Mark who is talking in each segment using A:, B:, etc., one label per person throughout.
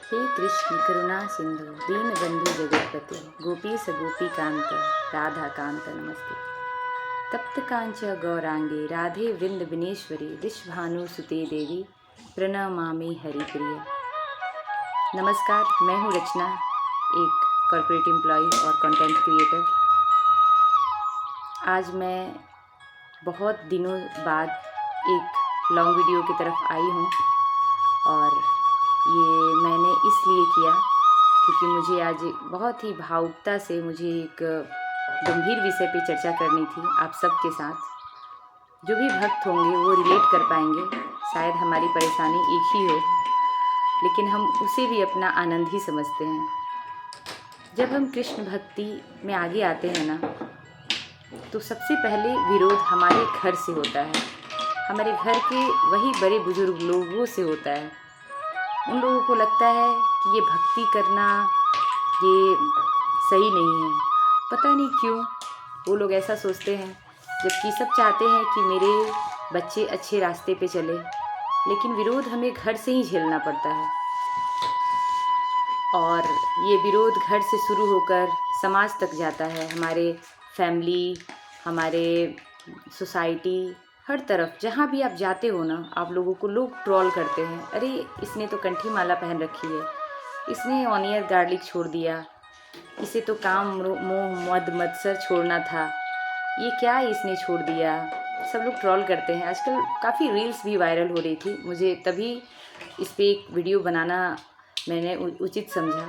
A: हे कृष्ण करुणा सिंधु दीनबंधु जगत्पते गोपीश गोपीकांत राधा कांत नमस्ते। तप्त कांच गौरांगे राधे वृंद विनेश्वरी विश्वभानु सुते देवी प्रणमामि हरिप्रिय। नमस्कार, मैं हूँ रचना, एक कॉर्पोरेट एम्प्लॉय और कंटेंट क्रिएटर। आज मैं बहुत दिनों बाद एक लॉन्ग वीडियो की तरफ आई हूँ और ये मैंने इसलिए किया क्योंकि मुझे आज बहुत ही भावुकता से मुझे एक गंभीर विषय पे चर्चा करनी थी आप सबके साथ। जो भी भक्त होंगे वो रिलेट कर पाएंगे, शायद हमारी परेशानी एक ही हो, लेकिन हम उसे भी अपना आनंद ही समझते हैं। जब हम कृष्ण भक्ति में आगे आते हैं ना, तो सबसे पहले विरोध हमारे घर से होता है, हमारे घर के वही बड़े बुजुर्ग लोगों से होता है। उन लोगों को लगता है कि ये भक्ति करना ये सही नहीं है, पता नहीं क्यों वो लोग ऐसा सोचते हैं, जबकि सब चाहते हैं कि मेरे बच्चे अच्छे रास्ते पे चले, लेकिन विरोध हमें घर से ही झेलना पड़ता है। और ये विरोध घर से शुरू होकर समाज तक जाता है, हमारे फैमिली, हमारे सोसाइटी, हर तरफ जहाँ भी आप जाते हो ना, आप लोगों को लोग ट्रोल करते हैं। अरे इसने तो कंठी माला पहन रखी है, इसने ऑनियन गार्लिक छोड़ दिया, इसे तो काम मोह मद मत्सर छोड़ना था, ये क्या इसने छोड़ दिया। सब लोग ट्रोल करते हैं। आजकल काफ़ी रील्स भी वायरल हो रही थी, मुझे तभी इस पर एक वीडियो बनाना मैंने उचित समझा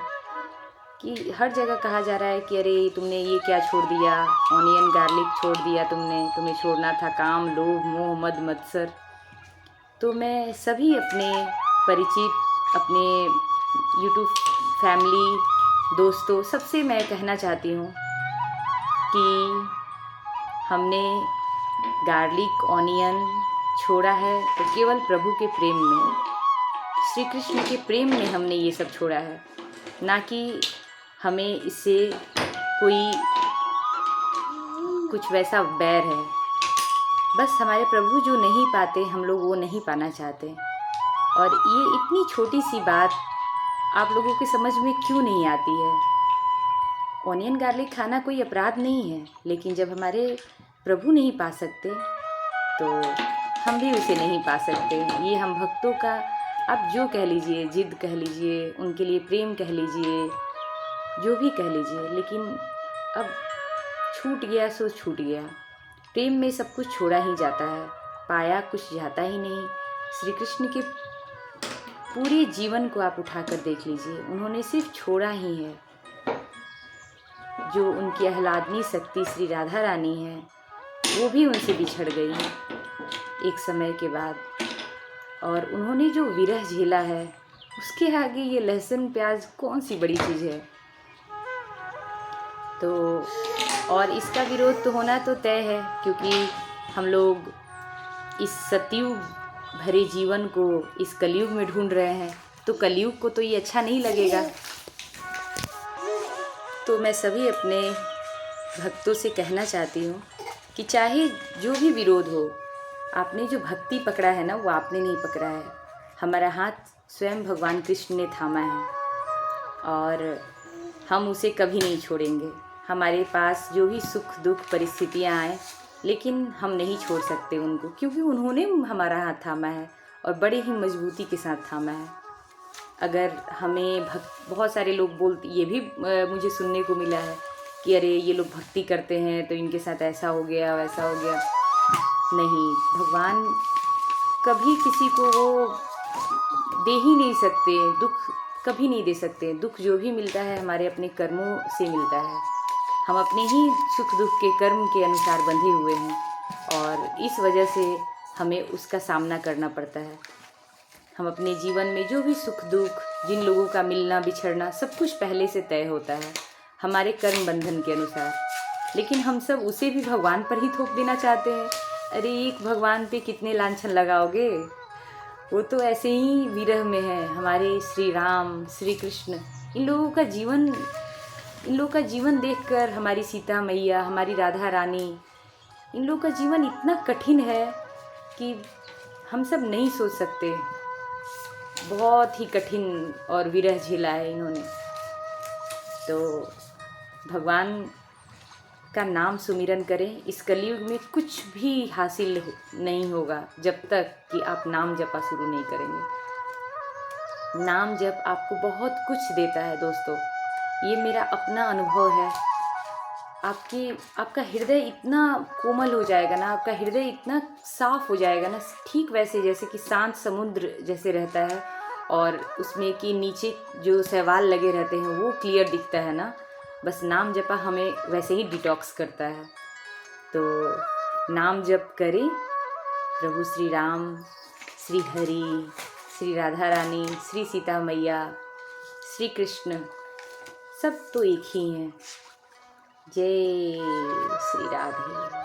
A: कि हर जगह कहा जा रहा है कि अरे तुमने ये क्या छोड़ दिया, ऑनियन गार्लिक छोड़ दिया तुमने, तुम्हें छोड़ना था काम लोभ मोह मद मत्सर। तो मैं सभी अपने परिचित, अपने यूट्यूब फैमिली, दोस्तों, सबसे मैं कहना चाहती हूँ कि हमने गार्लिक ऑनियन छोड़ा है तो केवल प्रभु के प्रेम में, श्री कृष्ण के प्रेम में हमने ये सब छोड़ा है, ना कि हमें इससे कोई कुछ वैसा बैर है। बस हमारे प्रभु जो नहीं पाते हम लोग वो नहीं पाना चाहते। और ये इतनी छोटी सी बात आप लोगों की समझ में क्यों नहीं आती है। ऑनियन गार्लिक खाना कोई अपराध नहीं है, लेकिन जब हमारे प्रभु नहीं पा सकते तो हम भी उसे नहीं पा सकते। ये हम भक्तों का, आप जो कह लीजिए, जिद कह लीजिए, उनके लिए प्रेम कह लीजिए, जो भी कह लीजिए, लेकिन अब छूट गया सो छूट गया। प्रेम में सब कुछ छोड़ा ही जाता है, पाया कुछ जाता ही नहीं। श्री कृष्ण के पूरे जीवन को आप उठाकर देख लीजिए, उन्होंने सिर्फ छोड़ा ही है। जो उनकी आह्लादनी शक्ति श्री राधा रानी है, वो भी उनसे बिछड़ गई एक समय के बाद। और उन्होंने जो विरह झेला है, उसके आगे ये लहसुन प्याज कौन सी बड़ी चीज़ है। तो और इसका विरोध तो होना तो तय है, क्योंकि हम लोग इस सतयुग भरे जीवन को इस कलयुग में ढूंढ रहे हैं, तो कलयुग को तो ये अच्छा नहीं लगेगा। तो मैं सभी अपने भक्तों से कहना चाहती हूँ कि चाहे जो भी विरोध हो, आपने जो भक्ति पकड़ा है ना, वो आपने नहीं पकड़ा है, हमारा हाथ स्वयं भगवान कृष्ण ने थामा है और हम उसे कभी नहीं छोड़ेंगे। हमारे पास जो भी सुख दुख परिस्थितियाँ आए, लेकिन हम नहीं छोड़ सकते उनको, क्योंकि उन्होंने हमारा हाथ थामा है और बड़े ही मजबूती के साथ थामा है। अगर हमें बहुत सारे लोग बोलते, ये भी मुझे सुनने को मिला है कि अरे ये लोग भक्ति करते हैं तो इनके साथ ऐसा हो गया वैसा हो गया। नहीं, भगवान कभी किसी को वो दे ही नहीं सकते, दुख कभी नहीं दे सकते। दुख जो भी मिलता है हमारे अपने कर्मों से मिलता है, हम अपने ही सुख दुख के कर्म के अनुसार बंधे हुए हैं और इस वजह से हमें उसका सामना करना पड़ता है। हम अपने जीवन में जो भी सुख दुख, जिन लोगों का मिलना बिछड़ना, सब कुछ पहले से तय होता है हमारे कर्म बंधन के अनुसार, लेकिन हम सब उसे भी भगवान पर ही थोप देना चाहते हैं। अरे एक भगवान पे कितने लांछन लगाओगे, वो तो ऐसे ही विरह में है। हमारे श्री राम, श्री कृष्ण, इन लोगों का जीवन देखकर हमारी सीता मैया, हमारी राधा रानी, इन लोगों का जीवन इतना कठिन है कि हम सब नहीं सोच सकते। बहुत ही कठिन और विरह झेला है इन्होंने। तो भगवान का नाम सुमिरन करें। इस कलयुग में कुछ भी हासिल नहीं होगा जब तक कि आप नाम जपा शुरू नहीं करेंगे। नाम जप आपको बहुत कुछ देता है दोस्तों, ये मेरा अपना अनुभव है। आपका हृदय इतना कोमल हो जाएगा ना, आपका हृदय इतना साफ हो जाएगा ना, ठीक वैसे जैसे कि शांत समुद्र जैसे रहता है और उसमें कि नीचे जो शैवाल लगे रहते हैं वो क्लियर दिखता है ना, बस नाम जपा हमें वैसे ही डिटॉक्स करता है। तो नाम जप करें। प्रभु श्री राम, श्री हरि, श्री राधा रानी, श्री सीता मैया, श्री कृष्ण, सब तो एक ही हैं। जय श्री राधे।